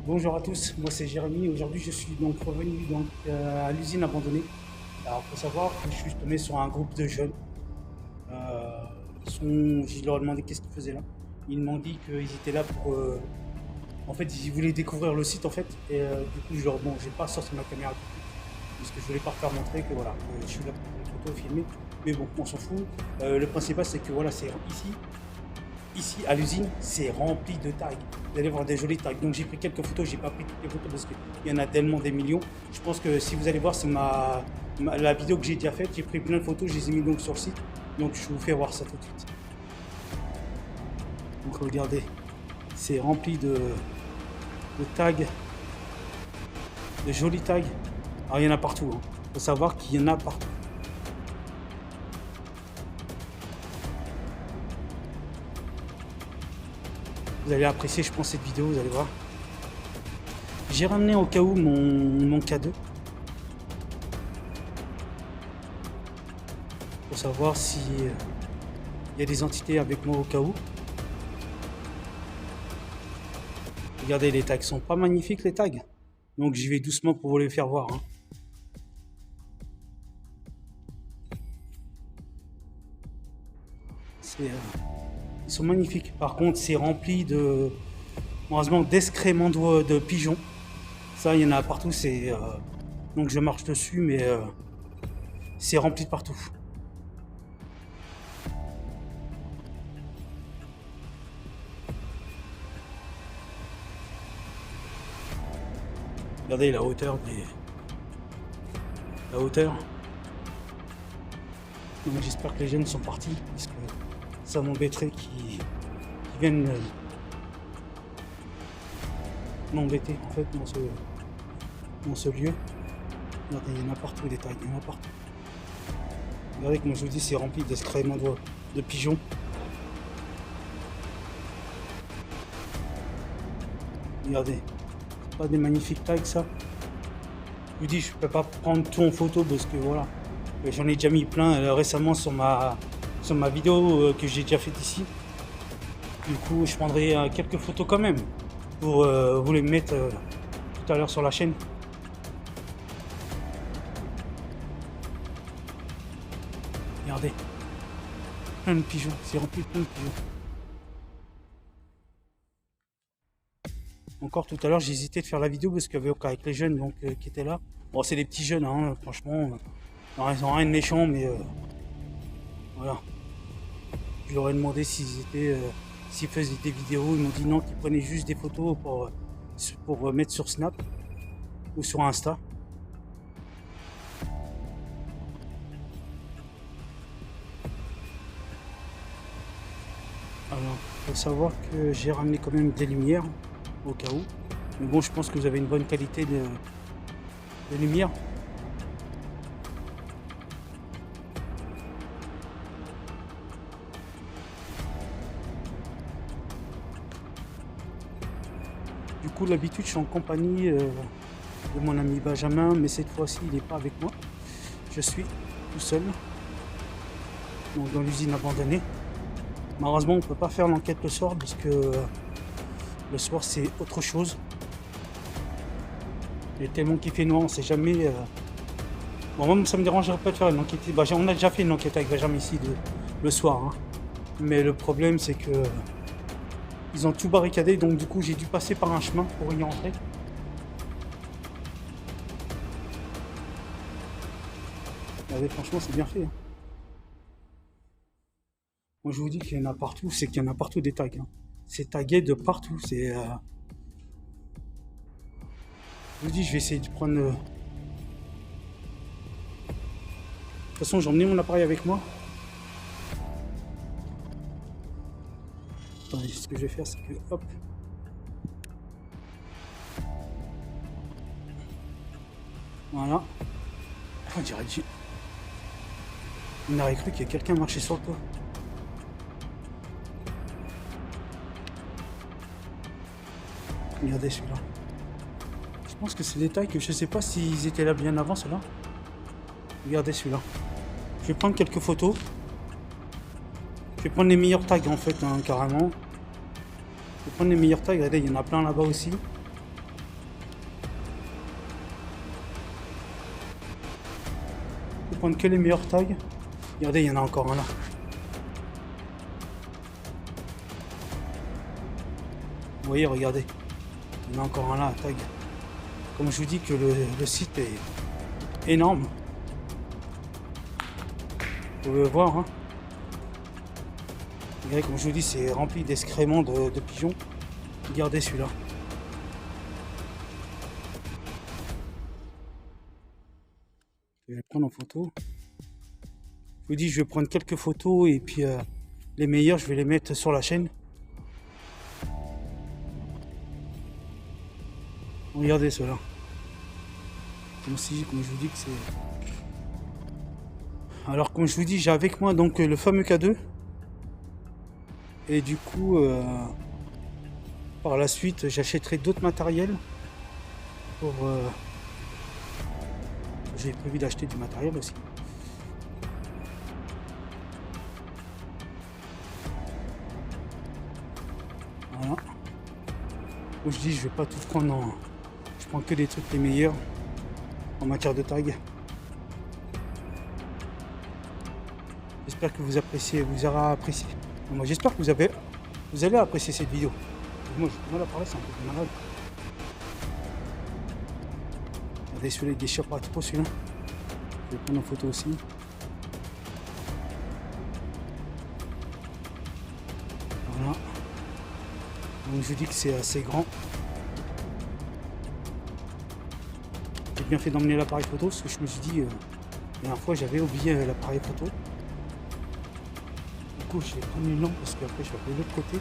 Bonjour à tous, moi c'est Jérémy. Aujourd'hui je suis donc revenu à l'usine abandonnée. Alors il faut savoir que je suis tombé sur un groupe de jeunes. Je leur ai demandé qu'est-ce qu'ils faisaient là. Ils m'ont dit qu'ils étaient là pour... en fait ils voulaient découvrir le site en fait. Et du coup bon, j'ai pas sorti ma caméra tout de suite. Parce que je voulais pas faire montrer que voilà, je suis là pour les photos, filmer. Mais bon, on s'en fout. Le principal c'est que voilà, c'est ici à l'usine, c'est rempli de tags. Vous allez voir des jolis tags. Donc j'ai pris quelques photos, j'ai pas pris toutes les photos parce qu'il y en a tellement des millions. Je pense que si vous allez voir, c'est la vidéo que j'ai déjà faite. J'ai pris plein de photos, je les ai mis donc sur le site. Donc je vous fais voir ça tout de suite. Donc regardez, c'est rempli de tags, de jolis tags. Alors il y en a partout. Il faut savoir qu'il y en a partout. Vous allez apprécier, je pense, cette vidéo, vous allez voir. J'ai ramené au cas où mon K2. Pour savoir si il y a des entités avec moi au cas où. Regardez, les tags sont pas magnifiques, les tags. Donc j'y vais doucement pour vous les faire voir. Ils sont magnifiques. Par contre, c'est rempli de, heureusement, d'excréments de pigeons. Ça, il y en a partout. Donc je marche dessus, mais c'est rempli de partout. Regardez la hauteur La hauteur. Donc j'espère que les jeunes sont partis, parce que ça m'embêterait qu'ils viennent m'embêter en fait dans ce lieu. Regardez, il y en a partout des tags, il y en a partout. Regardez, comme je vous dis, c'est rempli d'excréments de pigeons. Regardez, c'est pas des magnifiques tags ça. Je vous dis, je peux pas prendre tout en photo parce que voilà, j'en ai déjà mis plein récemment sur ma vidéo que j'ai déjà faite ici. Du coup, je prendrai quelques photos quand même pour vous les mettre tout à l'heure sur la chaîne. Regardez, plein de pigeons, c'est rempli de plein de pigeons. Encore tout à l'heure, j'ai hésité de faire la vidéo parce qu'il y avait avec les jeunes donc, qui étaient là. Bon, c'est des petits jeunes, hein, franchement, ils n'ont rien de méchant, mais voilà. Je leur ai demandé s'ils faisaient des vidéos. Ils m'ont dit non, qu'ils prenaient juste des photos pour mettre sur Snap ou sur Insta. Alors, il faut savoir que j'ai ramené quand même des lumières au cas où. Mais bon, je pense que vous avez une bonne qualité de lumière. Du coup, d'habitude, je suis en compagnie de mon ami Benjamin, mais cette fois-ci, il n'est pas avec moi. Je suis tout seul, donc dans l'usine abandonnée. Malheureusement, on ne peut pas faire l'enquête le soir parce que le soir, c'est autre chose. Il est tellement qu'il fait noir, on ne sait jamais. Bon, moi, ça me dérangerait pas de faire une enquête. On a déjà fait une enquête avec Benjamin ici le soir. Hein. Mais le problème, c'est que ils ont tout barricadé, donc du coup, j'ai dû passer par un chemin pour y entrer. Regardez, franchement, c'est bien fait. Hein. Moi, je vous dis qu'il y en a partout, c'est qu'il y en a partout des tags. Hein. C'est tagué de partout. Je vous dis, je vais essayer de prendre. De toute façon, j'ai emmené mon appareil avec moi. Attendez, ce que je vais faire, c'est que hop. Voilà. On dirait que on aurait cru qu'il y a quelqu'un marché sur le toit. Regardez celui-là. Je pense que c'est des tailles que je sais pas s'ils étaient là bien avant ceux-là. Regardez celui-là. Je vais prendre quelques photos. Je vais prendre les meilleurs tags en fait, hein, carrément. Je vais prendre les meilleurs tags. Regardez, il y en a plein là-bas aussi. prendre que les meilleurs tags. Regardez, il y en a encore un là. Vous voyez, regardez. Il y en a encore un là, tag. Comme je vous dis que le site est énorme. Vous pouvez voir, hein. Regardez, comme je vous dis, c'est rempli d'excréments de pigeons. Regardez celui-là. Je vais le prendre en photo. Je vous dis, je vais prendre quelques photos et puis les meilleures, je vais les mettre sur la chaîne. Regardez ceux-là. Comme je vous dis que c'est... Alors comme je vous dis, j'ai avec moi donc le fameux K2. Et du coup, par la suite, j'achèterai d'autres matériels. J'ai prévu d'acheter du matériel aussi. Voilà. Comme je dis, je vais pas tout prendre en... Je prends que des trucs les meilleurs en matière de tag. J'espère que vous appréciez, vous aurez apprécié. Moi, j'espère que vous allez apprécier cette vidéo. Moi, j'ai du mal à parler, c'est un peu malade. Regardez, celui-là, il déchire pas trop, celui-là. Je vais prendre en photo aussi. Voilà. Donc, je vous dis que c'est assez grand. J'ai bien fait d'emmener l'appareil photo parce que je me suis dit, la dernière fois, j'avais oublié l'appareil photo. Du coup, je vais prendre une lampe parce qu'après, je vais aller de l'autre côté.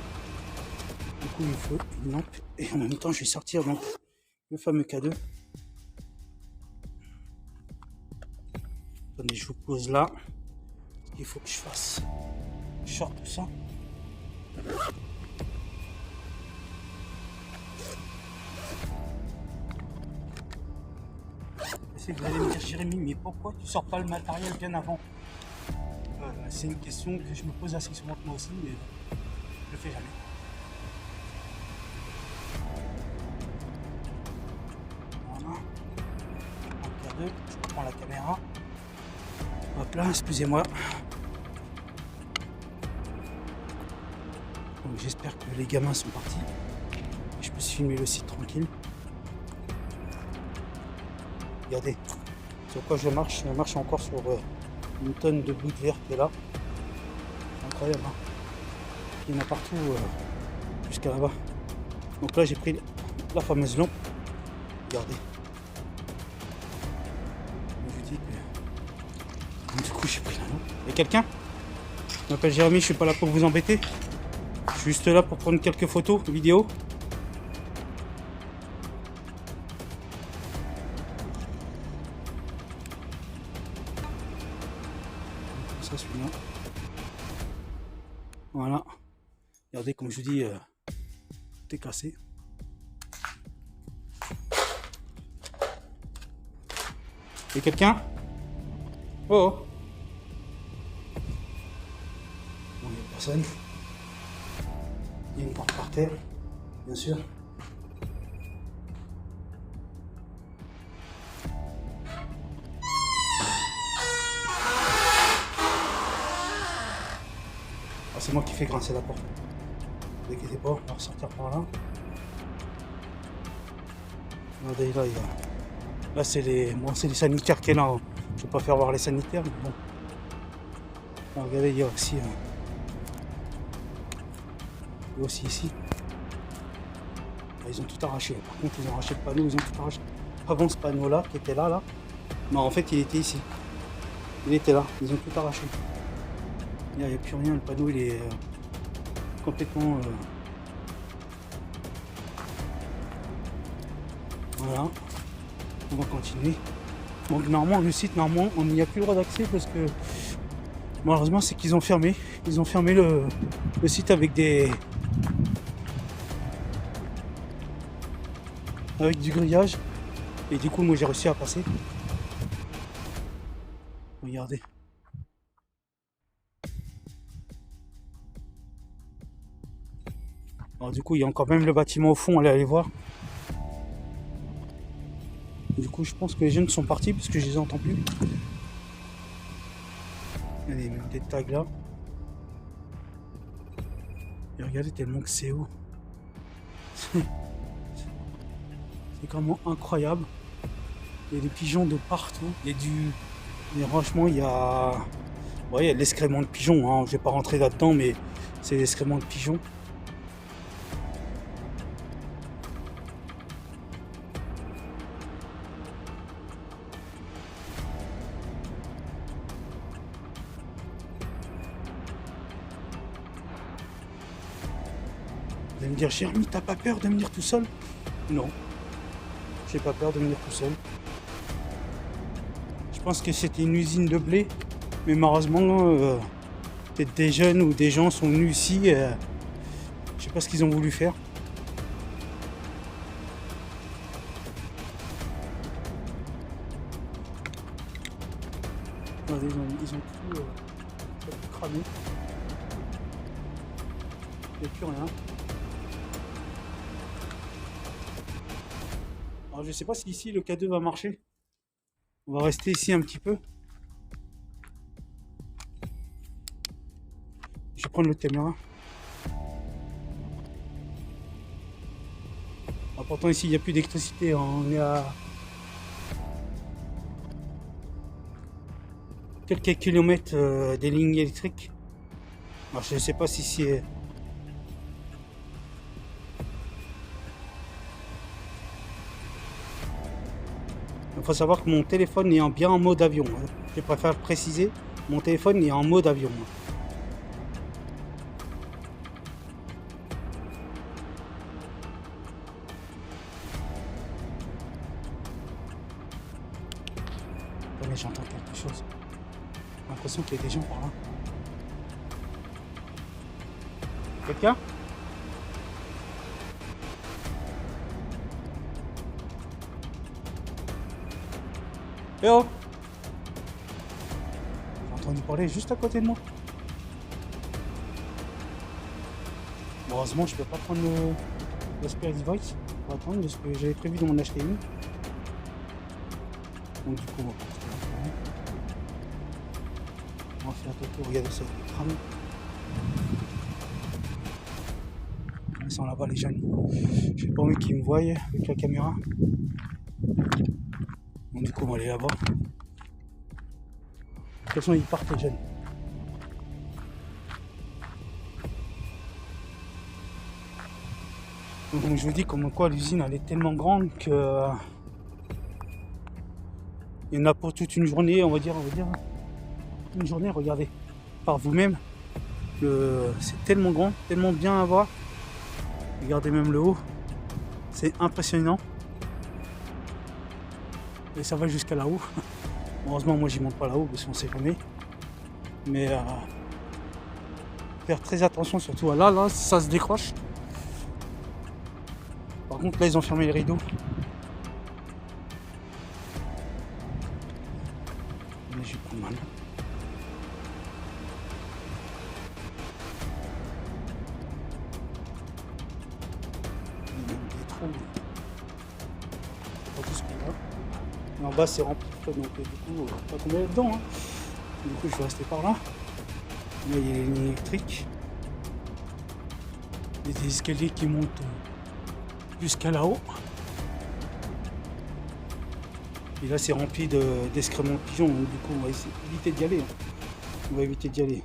Du coup, il me faut une lampe. Et en même temps, je vais sortir donc le fameux K2. Attendez, je vous pose là. Il faut que je fasse. Je sors tout ça. Je sais que vous allez me dire, Jérémy, mais pourquoi tu sors pas le matériel bien avant? C'est une question que je me pose assez souvent moi aussi, mais je le fais jamais. Voilà. Donc, je prends la caméra. Hop là, excusez-moi. Donc j'espère que les gamins sont partis. Je peux filmer le site tranquille. Regardez, sur quoi je marche encore sur une tonne de boue de verre qui est là. C'est incroyable, hein. Il y en a partout jusqu'à là-bas. Donc là j'ai pris la fameuse lampe. Regardez. Je vous dis que... Du coup j'ai pris la lampe. Il y a quelqu'un? Je m'appelle Jérémy, je suis pas là pour vous embêter. Je suis juste là pour prendre quelques photos, vidéos. Ça, celui-là. Voilà. Regardez, comme je vous dis, tout est cassé. Il y a quelqu'un? Oh! Bon, il n'y a personne. Il y a une porte par terre, bien sûr. Ah, c'est moi qui fais grincer la porte. Ne vous inquiétez pas, on va ressortir par là. Regardez, là, il y a... Là, c'est les sanitaires qui est là. Hein. Je ne vais pas faire voir les sanitaires, mais bon. Là, regardez, il y a aussi... Il y a aussi ici. Là, ils ont tout arraché. Par contre, ils ont arraché le panneau, ils ont tout arraché. Avant ce panneau-là, qui était là, mais en fait, il était ici. Il était là. Ils ont tout arraché. Il n'y a plus rien. Le panneau, il est complètement... Voilà. On va continuer. Donc normalement le site, on n'y a plus le droit d'accès parce que malheureusement c'est qu'ils ont fermé. Ils ont fermé le site avec du grillage. Et du coup moi j'ai réussi à passer. Regardez. Alors du coup il y a encore même le bâtiment au fond, allez aller voir. Du coup, je pense que les jeunes sont partis parce que je les entends plus. Il y a des tags là. Et regardez tellement que c'est haut. C'est vraiment incroyable. Il y a des pigeons de partout. Il y a du... Mais franchement, il y a... Ouais, il y a de l'excrément de pigeons. Hein. Je vais pas rentrer là-dedans, mais c'est l'excrément de pigeons. Vous allez me dire, Jérémy, t'as pas peur de venir tout seul? Non, j'ai pas peur de venir tout seul. Je pense que c'était une usine de blé, mais malheureusement, peut-être des jeunes ou des gens sont venus ici. Je sais pas ce qu'ils ont voulu faire. Regardez, ils ont tout cramé. Il n'y a plus rien. Alors je sais pas si ici le K2 va marcher. On va rester ici un petit peu. Je vais prendre le caméra. Alors pourtant ici il n'y a plus d'électricité. On est à quelques kilomètres des lignes électriques. Alors je ne sais pas si c'est... Il faut savoir que mon téléphone est bien en mode avion. Je préfère le préciser, mon téléphone est en mode avion. Attendez, j'entends quelque chose. J'ai l'impression qu'il y a des gens par là. Quelqu'un? Eh oh! J'ai entendu parler juste à côté de moi. Heureusement, je peux pas prendre le Spirit Voice. On va attendre parce que j'avais prévu d'en acheter une. Donc du coup, on va partir là. On va faire un tour, regarder ça, les trams. Ils sont là-bas les jeunes. J'ai pas envie qu'ils me voient avec la caméra. Donc du coup, on va aller là-bas. De toute façon, ils partent les jeunes. Donc je vous dis comme quoi l'usine elle est tellement grande que il y en a pour toute une journée, on va dire une journée, regardez par vous-même. C'est tellement grand, tellement bien à voir. Regardez même le haut, c'est impressionnant. Et ça va jusqu'à là-haut. Heureusement moi j'y monte pas là-haut parce qu'on sait jamais. Mais faire très attention surtout à là, ça se décroche. Par contre là ils ont fermé les rideaux. Mais je vais prendre mal. Il y a même des trous. Pas tout ce qu'on a. Et en bas c'est rempli de flotte, donc du coup on va pas tomber là-dedans. Hein. Du coup je vais rester par là. Là il y a les lignes électriques. Il y a des escaliers qui montent jusqu'à là-haut. Et là c'est rempli d'excréments de pigeons, donc du coup on va éviter d'y aller. Hein. On va éviter d'y aller.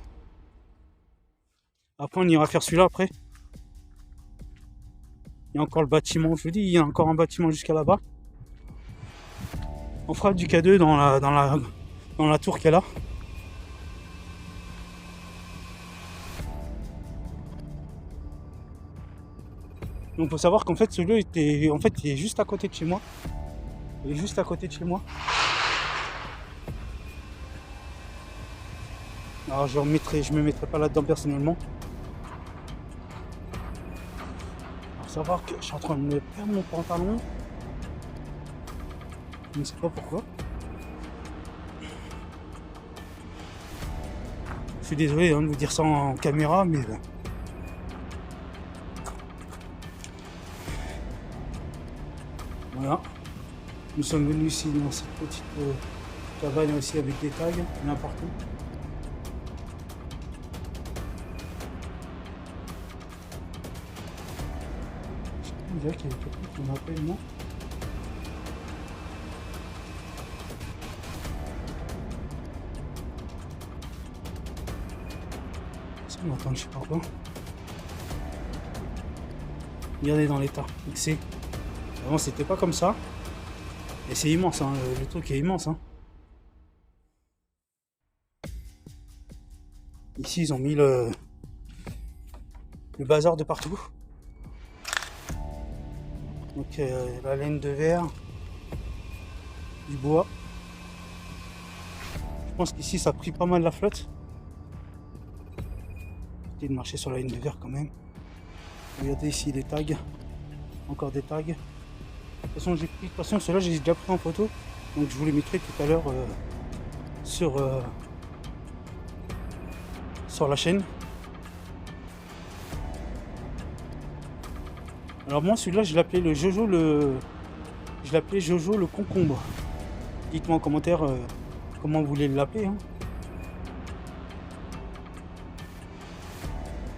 Après on ira faire celui-là après. Il y a encore le bâtiment, je vous dis, il y a encore un bâtiment jusqu'à là-bas. On fera du K2 dans la tour qu'il y a là. Donc il faut savoir qu'en fait ce lieu il est juste à côté de chez moi. Il est juste à côté de chez moi. Alors je me mettrai pas là-dedans personnellement. Alors savoir que je suis en train de me perdre mon pantalon. Je ne sais pas pourquoi. Je suis désolé de vous dire ça en caméra, mais voilà. Nous sommes venus ici dans cette petite cabane aussi avec des tags, il y en a partout. On dirait qu'il y a quelqu'un qui m'appelle, non? Ça m'attend, je sais pas quoi. Regardez dans l'état. C'est avant c'était pas comme ça. Et c'est immense, hein. Le truc est immense, hein. Ici ils ont mis le bazar de partout. Donc la laine de verre, du bois. Je pense qu'ici ça a pris pas mal la flotte. J'ai de marcher sur la laine de verre quand même. Regardez ici les tags. Encore des tags. De toute façon, ceux-là j'ai déjà pris en photo. Donc je vous les mettrai tout à l'heure sur la chaîne. Alors moi celui-là je l'appelais le Jojo je l'appelais Jojo le concombre. Dites-moi en commentaire comment vous voulez l'appeler, hein.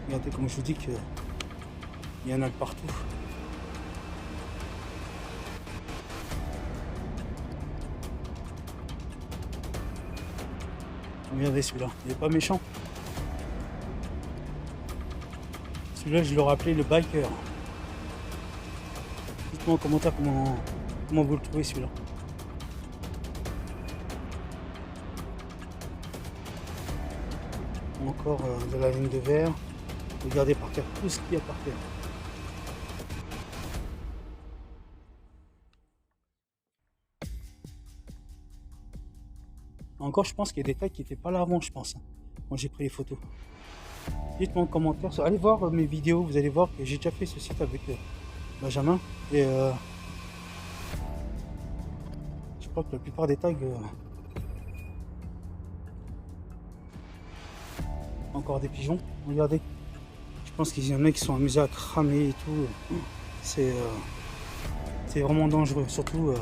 Regardez comme je vous dis qu'il y en a de partout. Regardez celui-là, il n'est pas méchant. Celui-là je l'aurais appelé le biker. Dites-moi en commentaire comment vous le trouvez celui-là. Encore de la laine de verre. Regardez par terre tout ce qu'il y a par terre. Encore je pense qu'il y a des tags qui n'étaient pas là avant, je pense, quand j'ai pris les photos. Dites-moi en commentaire, allez voir mes vidéos, vous allez voir que j'ai déjà fait ce site avec Benjamin. Et je crois que la plupart des tags... encore des pigeons, regardez. Je pense qu'il y en a qui sont amusés à cramer et tout. C'est vraiment dangereux, surtout...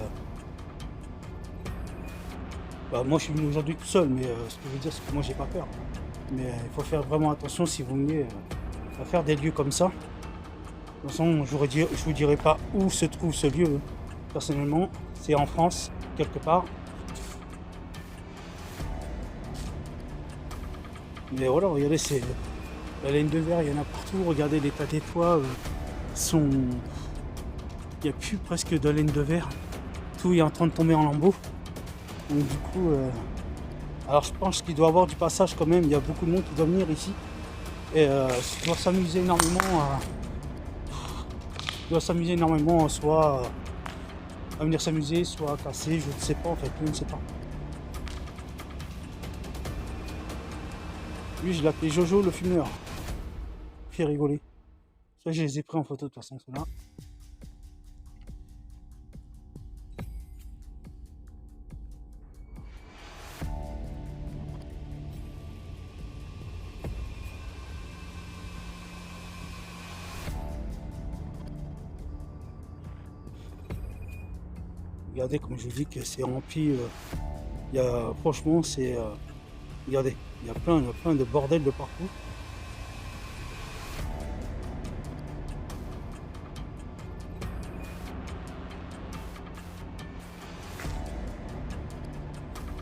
moi je suis venu aujourd'hui tout seul, mais ce que je veux dire c'est que moi j'ai pas peur. Mais il faut faire vraiment attention si vous venez à faire des lieux comme ça. De toute façon, je vous dirai pas où se trouve ce lieu. Personnellement, c'est en France, quelque part. Mais voilà, regardez, c'est la laine de verre, il y en a partout. Regardez l'état des toits, il n'y a plus presque de laine de verre. Tout est en train de tomber en lambeaux. Donc du coup, alors je pense qu'il doit y avoir du passage quand même. Il y a beaucoup de monde qui doit venir ici. Et il doit s'amuser énormément. Soit à venir s'amuser, soit à casser, je ne sais pas en fait, je ne sais pas. Lui, je l'appelais Jojo le fumeur. Fait rigoler. Ça, je les ai pris en photo de toute façon, ceux-là. Regardez comme je vous dis que c'est rempli. Franchement, c'est... regardez, il y a plein de bordel de partout.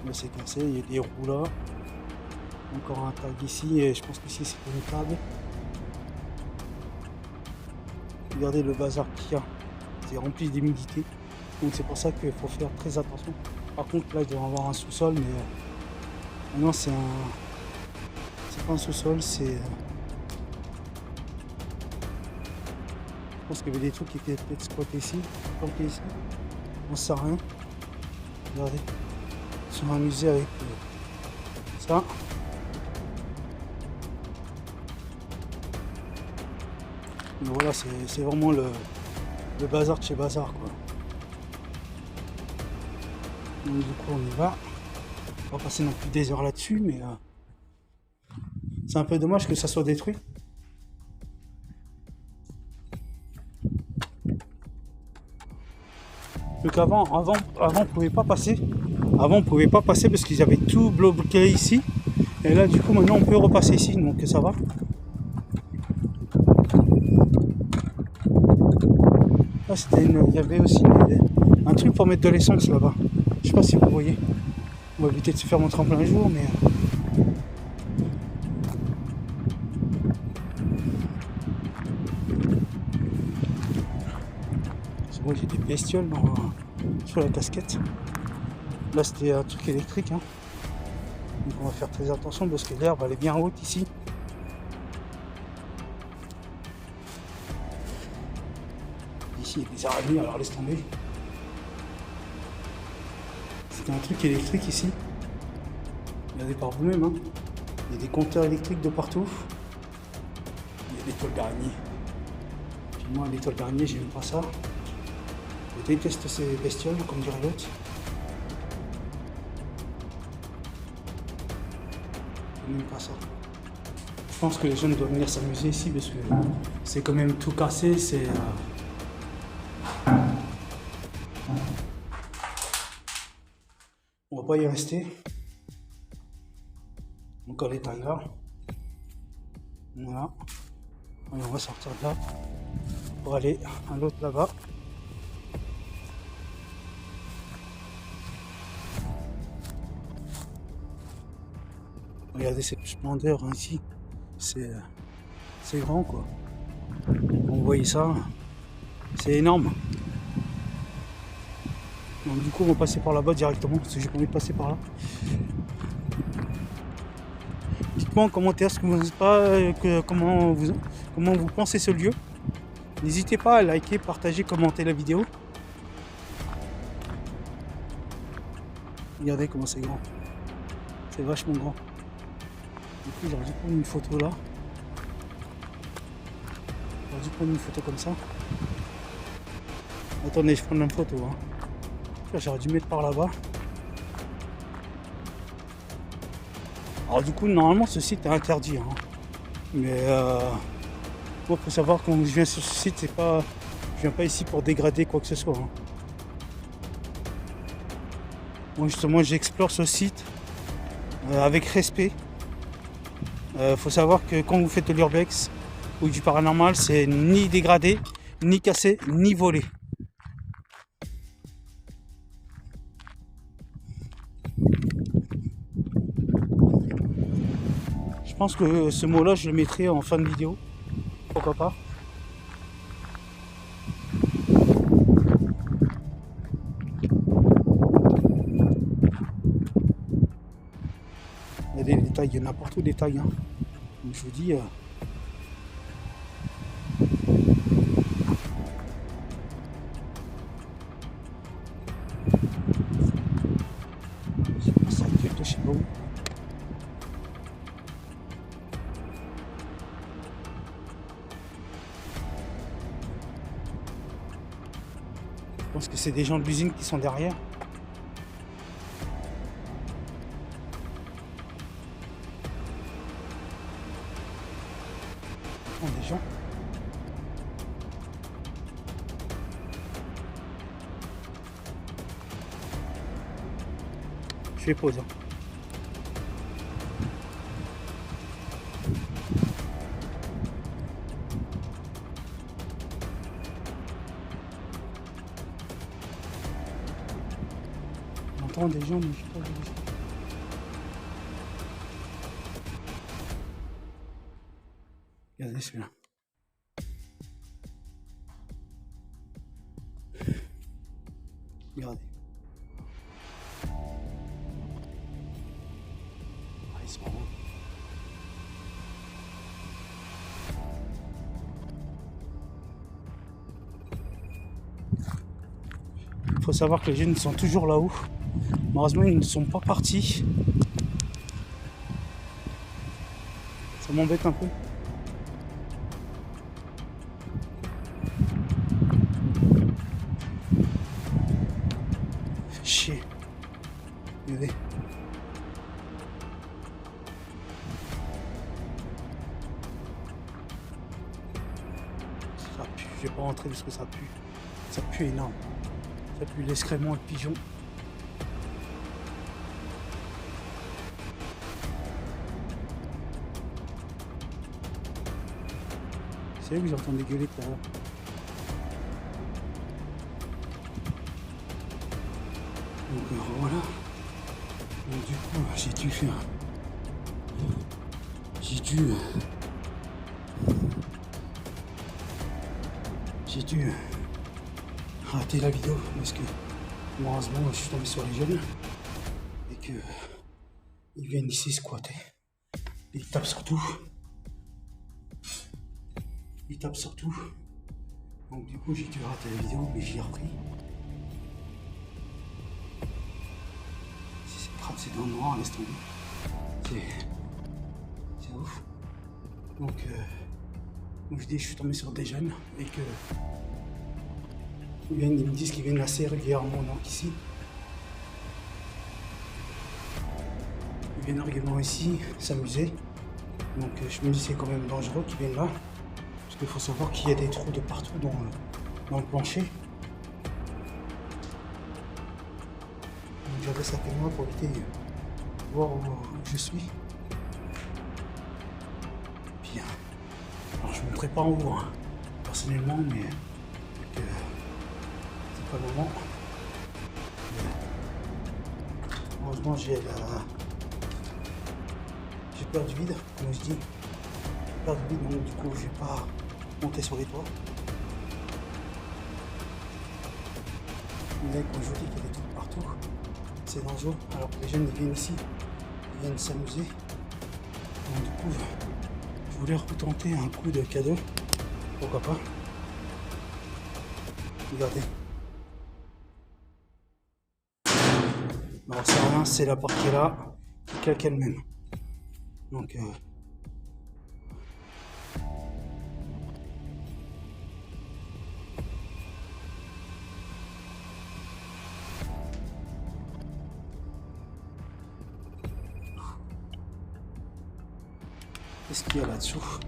Là c'est cassé, il y a des roues là. Encore un tag ici, et je pense qu'ici c'est une table. Regardez le bazar qu'il y a. C'est rempli d'humidité. Donc c'est pour ça qu'il faut faire très attention. Par contre là il doit y avoir un sous-sol, mais non, c'est pas un sous-sol, c'est... Je pense qu'il y avait des trucs qui étaient peut-être squattés ici, plantés ici. On ne sait rien. Regardez. Ils sont amusés avec ça. Mais voilà, c'est vraiment le bazar de chez bazar, quoi. Donc du coup on y va. On va passer non plus des heures là-dessus, mais c'est un peu dommage que ça soit détruit. Donc avant on pouvait pas passer. Avant on pouvait pas passer parce qu'ils avaient tout bloqué ici. Et là du coup maintenant on peut repasser ici, donc ça va. Ah, il y avait aussi un truc pour mettre de l'essence là-bas. Je sais pas si vous voyez. On va éviter de se faire mon tremplin un jour, mais moi j'ai des bestioles sur la casquette. Là c'était un truc électrique, hein. Donc on va faire très attention parce que l'herbe elle est bien haute ici. Ici il y a des araignées, alors laisse tomber. C'était un truc électrique ici. Regardez par vous-même, hein. Il y a des compteurs électriques de partout. Il y a des toiles d'araignée. Puis moi les toiles d'araignée j'aime pas ça. Je déteste ces bestioles comme dirait l'autre. Même pas ça. Je pense que les jeunes doivent venir s'amuser ici parce que c'est quand même tout cassé, on va pas y rester. Encore les tailles là. Voilà. Allez, on va sortir de là pour aller à l'autre là-bas. Regardez cette splendeur hein, ici. C'est grand quoi. Vous voyez ça, c'est énorme. Donc du coup on va passer par là-bas directement parce que j'ai pas envie de passer par là. Dites-moi en commentaire ce que vous pas, comment vous pensez ce lieu. N'hésitez pas à liker, partager, commenter la vidéo. Regardez comment c'est grand. C'est vachement grand. Du coup j'aurais dû prendre une photo là. J'aurais dû prendre une photo comme ça. Attendez, je prends une photo. Hein. J'aurais dû mettre par là-bas. Alors du coup, normalement, ce site est interdit. Hein. Mais moi, faut savoir quand je viens sur ce site, c'est pas, je viens pas ici pour dégrader quoi que ce soit. Hein. Moi, justement, j'explore ce site avec respect. Faut savoir que quand vous faites de l'urbex ou du paranormal, c'est ni dégradé, ni cassé, ni volé. Je pense que ce mot-là, je le mettrai en fin de vidéo. Pourquoi pas. Il y a des détails, il y en a partout des détails. Hein. Donc je vous dis... ça gueule de chez vous. Je pense que c'est des gens de l'usine qui sont derrière. Des gens. Je fais pause. Hein. On entend des gens, mais je sais pas où ils sont. Regardez celui-là. Regardez. Ah, ils sont beaux. Il faut savoir que les jeunes sont toujours là-haut. Malheureusement, ils ne sont pas partis. Ça m'embête un peu. Chier. Regardez. Ça pue. Je vais pas rentrer parce que ça pue. Ça pue énorme. Ça pue l'excrément de pigeon. C'est là que j'entends des gueulettes là-bas. voilà. Donc du coup, j'ai dû faire... J'ai dû rater la vidéo parce que malheureusement je suis tombé sur les jeunes et que ils viennent ici squatter. Ils tapent sur tout. Ils tapent sur tout. Donc du coup j'ai dû rater la vidéo mais j'ai repris. Si c'est dans le noir, laisse tomber. C'est ouf. Donc comme je dis, je suis tombé sur des jeunes et que ils me disent qu'ils viennent assez régulièrement donc ici. Ils viennent régulièrement ici s'amuser. Donc je me dis c'est quand même dangereux qu'ils viennent là. Parce qu'il faut savoir qu'il y a des trous de partout dans le plancher. Donc j'avais ça avec moi pour éviter de voir où je suis. Puis, alors je ne montrerai pas en haut hein, personnellement, mais c'est pas le moment. Heureusement j'ai peur du vide, comme je dis. J'ai peur du vide, donc du coup je vais pas monter sur les toits. Mais comme je vous dis qu'il y a des trucs partout, c'est dangereux. Alors que les jeunes ils viennent ici, ils viennent s'amuser. Donc du coup je voulais retenter un coup de cadeau. Pourquoi pas. Regardez. Non, c'est rien, c'est la porte qui est là, qui claque elle-même. Donc qu'est-ce qu'il y a là-dessous?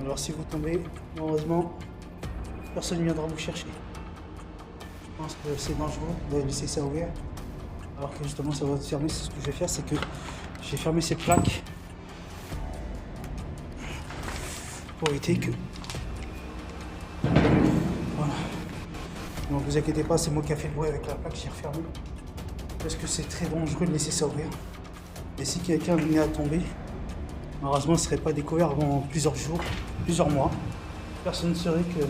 Alors si vous tombez, heureusement, personne ne viendra vous chercher. Je pense que c'est dangereux de laisser ça ouvert. Alors que justement ça va se fermer. Ce que je vais faire, c'est que j'ai fermé ces plaques pour éviter que... Voilà. Donc vous inquiétez pas, c'est moi qui ai fait le bruit avec la plaque, j'ai refermé. Parce que c'est très dangereux de laisser ça ouvert. Et si quelqu'un venait à tomber, malheureusement, ce ne serait pas découvert avant plusieurs jours, plusieurs mois. Personne ne saurait que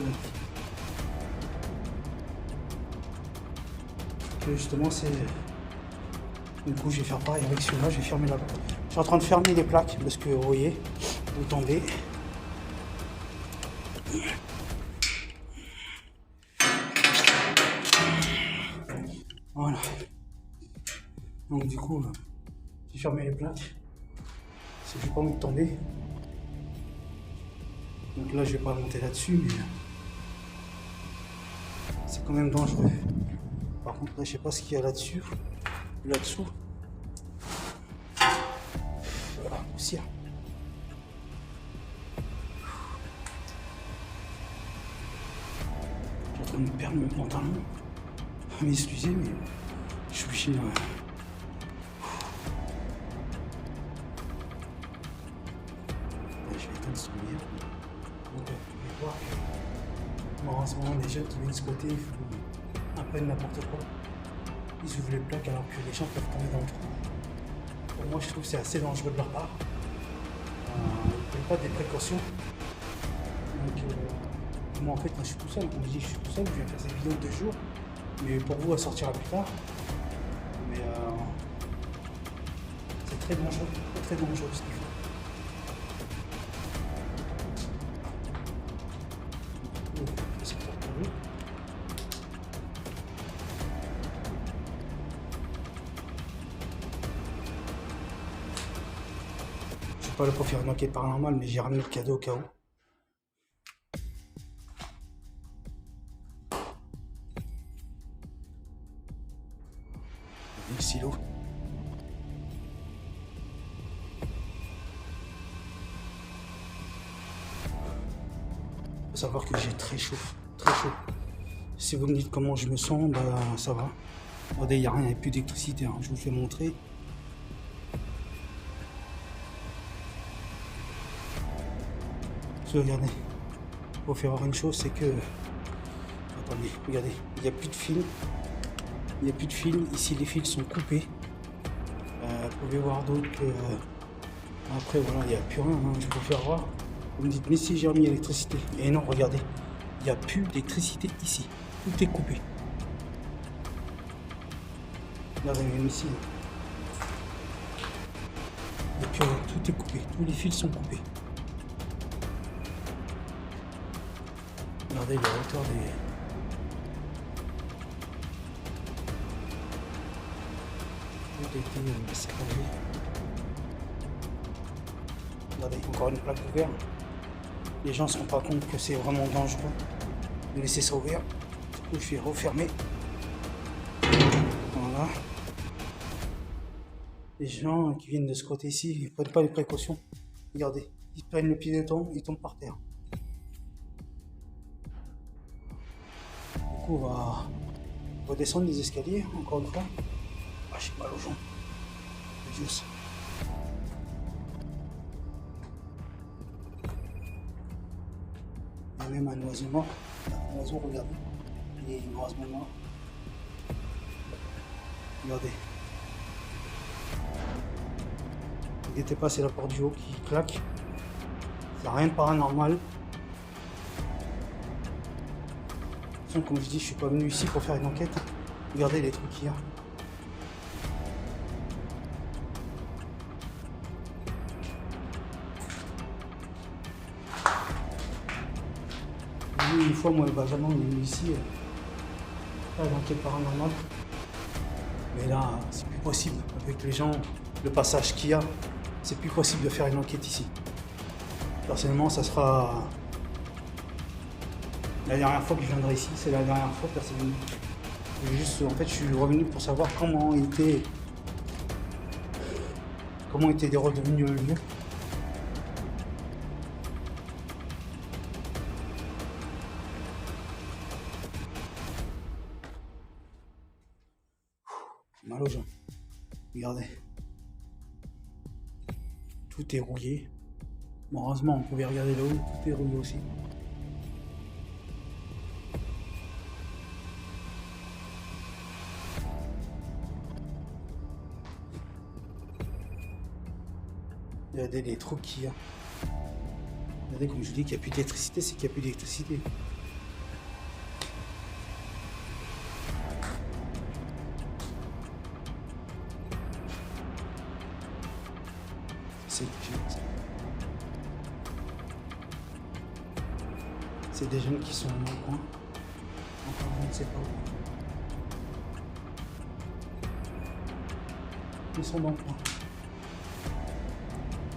justement c'est... Du coup, je vais faire pareil avec celui-là, je vais fermer la plaque. Je suis en train de fermer les plaques parce que vous voyez, vous tombez. Voilà. Donc du coup, j'ai fermé les plaques. Parce que j'ai pas envie de tomber. Donc là, je vais pas monter là-dessus, mais c'est quand même dangereux. Par contre, là, je sais pas ce qu'il y a là-dessus. Là-dessous. Voilà, poussière. Je suis en train de perdre mon pantalon. M'excusez, mais je suis obligé de... Je vais éteindre son lumière. Donc, vous pouvez voir que malheureusement, les jeunes qui viennent squatter, ils font à peine n'importe quoi. Ils ouvrent les plaques alors que les gens peuvent tomber dans le trou. Pour moi, je trouve que c'est assez dangereux de leur part. Ils ne prennent pas des précautions. Donc, moi, en fait, quand je suis tout seul, on me dit que je suis tout seul, je viens faire ces vidéos de 2 jours. Mais pour vous, elle sortira plus tard. Mais c'est très dangereux ce qu'ils font. Je suis pas là pour faire une enquête paranormale, mais j'ai ramené le cadeau au cas où. Le silo. Faut savoir que j'ai très chaud, très chaud. Si vous me dites comment je me sens, bah ça va. Regardez, il n'y a rien, il n'y a plus d'électricité, hein. Je vous fais montrer. Regardez, faut faire voir une chose, c'est que... Attendez, regardez, il n'y a plus de fil. Il n'y a plus de fil. Ici, les fils sont coupés. Vous pouvez voir d'autres que... Après, voilà, il n'y a plus rien. Hein, je vais vous faire voir. Vous me dites, mais si j'ai remis l'électricité. Et non, regardez, il n'y a plus d'électricité ici. Tout est coupé. Regardez, même ici. Et puis, tout est coupé. Tous les fils sont coupés. Regardez la hauteur des... Tout a été saccagé. Regardez, encore une plaque ouverte. Les gens ne se rendent pas compte que c'est vraiment dangereux de laisser ça ouvert. Du coup, je vais refermer. Voilà. Les gens qui viennent de ce côté ici, ils ne prennent pas les précautions. Regardez, ils prennent le pied dedans, ils tombent par terre. Du coup, on va redescendre les escaliers, encore une fois. Ah, j'ai mal aux jambes. Dieu. Il y a même un oiseau mort. Un oiseau, regardez. Il est oiseau mort. Regardez. N'inquiétez pas, c'est la porte du haut qui claque. Il n'y a rien de paranormal. De toute façon, comme je dis, je suis pas venu ici pour faire une enquête. Regardez les trucs qu'il y a. Une fois, moi, le Benjamin, on est venu ici faire une enquête paranormale. Mais là, c'est plus possible. Avec les gens, le passage qu'il y a, c'est plus possible de faire une enquête ici. Personnellement, ça sera la dernière fois que je viendrai ici. C'est la dernière fois, personnellement. Juste, en fait, je suis revenu pour savoir comment était redevenu le lieu. Mal aux gens. Regardez. Tout est rouillé. Bon, heureusement, on pouvait regarder là-haut. Tout est rouillé aussi. Regardez les trous qu'il y a. Regardez, comme je dis qu'il n'y a plus d'électricité, c'est qu'il n'y a plus d'électricité. C'est des jeunes qui sont dans le coin. Encore, je ne sais pas où. Ils sont dans le coin.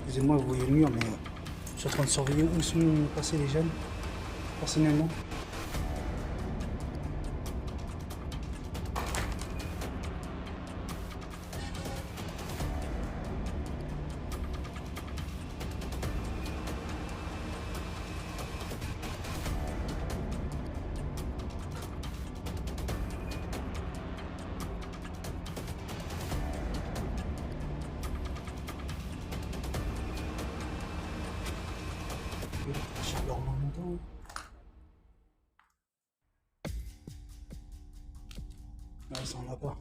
Excusez-moi, vous voyez le mur, mais je suis en train de surveiller où sont passés les jeunes, personnellement. Leur moment. Ouais, ils sont là-bas.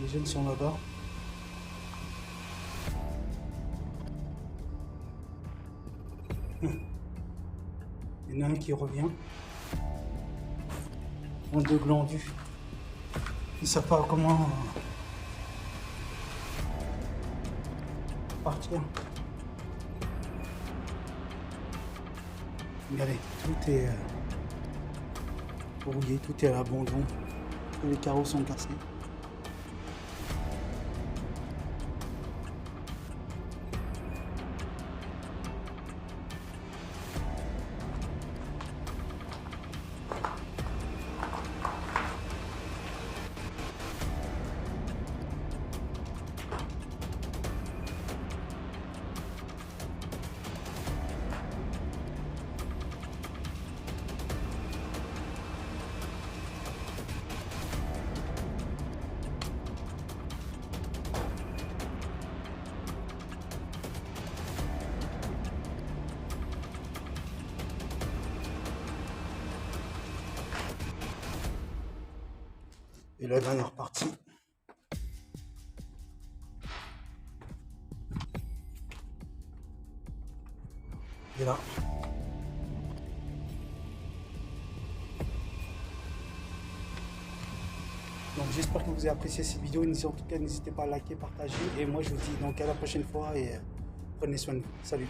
Les jeunes sont là-bas. Il y en a un qui revient. En deux glandus. Ils ne savent pas comment partir. Regardez, tout est rouillé, tout est à l'abandon. Tous les carreaux sont cassés. Et la dernière partie. Et là. Donc j'espère que vous avez apprécié cette vidéo. En tout cas, n'hésitez pas à liker, partager. Et moi, je vous dis donc à la prochaine fois et prenez soin de vous. Salut.